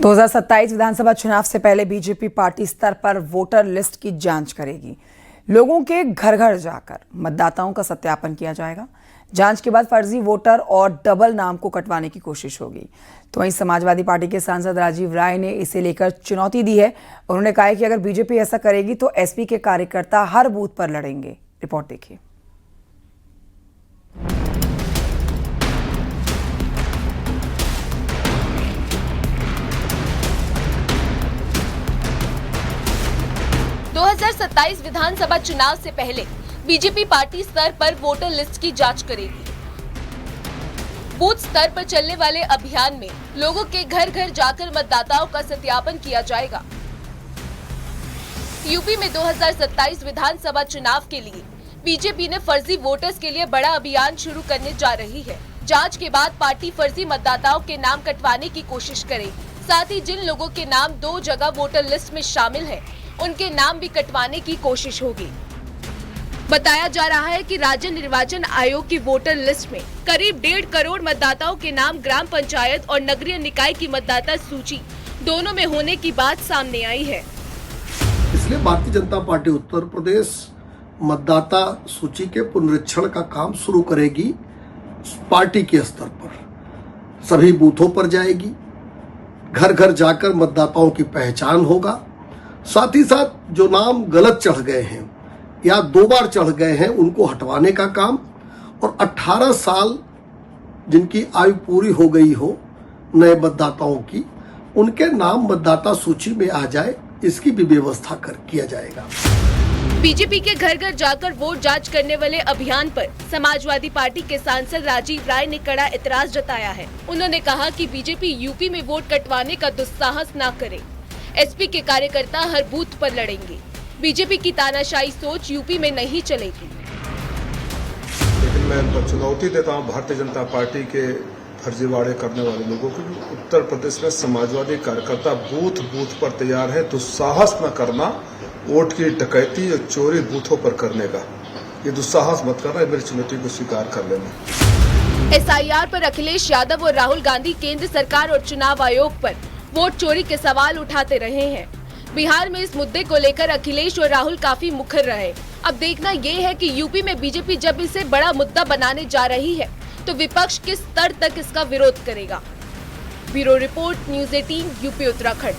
2027 विधानसभा चुनाव से पहले बीजेपी पार्टी स्तर पर वोटर लिस्ट की जांच करेगी। लोगों के घर घर जाकर मतदाताओं का सत्यापन किया जाएगा। जांच के बाद फर्जी वोटर और डबल नाम को कटवाने की कोशिश होगी। तो वहीं समाजवादी पार्टी के सांसद राजीव राय ने इसे लेकर चुनौती दी है। उन्होंने कहा है कि अगर बीजेपी ऐसा करेगी तो एसपी के कार्यकर्ता हर बूथ पर लड़ेंगे। रिपोर्ट देखिए। दो 2027 विधानसभा चुनाव से पहले बीजेपी पार्टी स्तर पर वोटर लिस्ट की जांच करेगी। बूथ स्तर पर चलने वाले अभियान में लोगों के घर घर जाकर मतदाताओं का सत्यापन किया जाएगा। यूपी में 2027 विधानसभा चुनाव के लिए बीजेपी ने फर्जी वोटर्स के लिए बड़ा अभियान शुरू करने जा रही है। जांच के बाद पार्टी फर्जी मतदाताओं के नाम कटवाने की कोशिश करेगी। साथ ही जिन लोगों के नाम 2 जगह वोटर लिस्ट में शामिल है, उनके नाम भी कटवाने की कोशिश होगी। बताया जा रहा है कि राज्य निर्वाचन आयोग की वोटर लिस्ट में करीब 1.5 करोड़ मतदाताओं के नाम ग्राम पंचायत और नगरीय निकाय की मतदाता सूची दोनों में होने की बात सामने आई है। इसलिए भारतीय जनता पार्टी उत्तर प्रदेश मतदाता सूची के पुनरीक्षण का काम शुरू करेगी। पार्टी के स्तर पर सभी बूथों पर जाएगी, घर घर जाकर मतदाताओं की पहचान होगा। साथ ही साथ जो नाम गलत चढ़ गए हैं या 2 बार चढ़ गए हैं, उनको हटवाने का काम, और 18 साल जिनकी आयु पूरी हो गई हो नए मतदाताओं की, उनके नाम मतदाता सूची में आ जाए, इसकी भी व्यवस्था किया जाएगा। बीजेपी के घर घर जाकर वोट जांच करने वाले अभियान पर समाजवादी पार्टी के सांसद राजीव राय ने कड़ा एतराज जताया है। उन्होंने कहा कि बीजेपी यूपी में वोट कटवाने का दुस्साहस न करे। एसपी के कार्यकर्ता हर बूथ पर लड़ेंगे। बीजेपी की तानाशाही सोच यूपी में नहीं चलेगी। लेकिन मैं इनको चुनौती देता हूं भारतीय जनता पार्टी के फर्जीवाड़े करने वाले लोगों को। उत्तर प्रदेश में समाजवादी कार्यकर्ता बूथ बूथ पर तैयार है। दुस्साहस न करना, वोट की डकैती और चोरी बूथों पर करने का, ये दुस्साहस मत करना, मेरी चुनौती को स्वीकार कर लेना। एसआईआर पर अखिलेश यादव और राहुल गांधी केंद्र सरकार और चुनाव आयोग पर वोट चोरी के सवाल उठाते रहे हैं। बिहार में इस मुद्दे को लेकर अखिलेश और राहुल काफी मुखर रहे। अब देखना ये है कि यूपी में बीजेपी जब इसे बड़ा मुद्दा बनाने जा रही है तो विपक्ष किस स्तर तक इसका विरोध करेगा। Bureau report, news 18, UP Uttarakhand.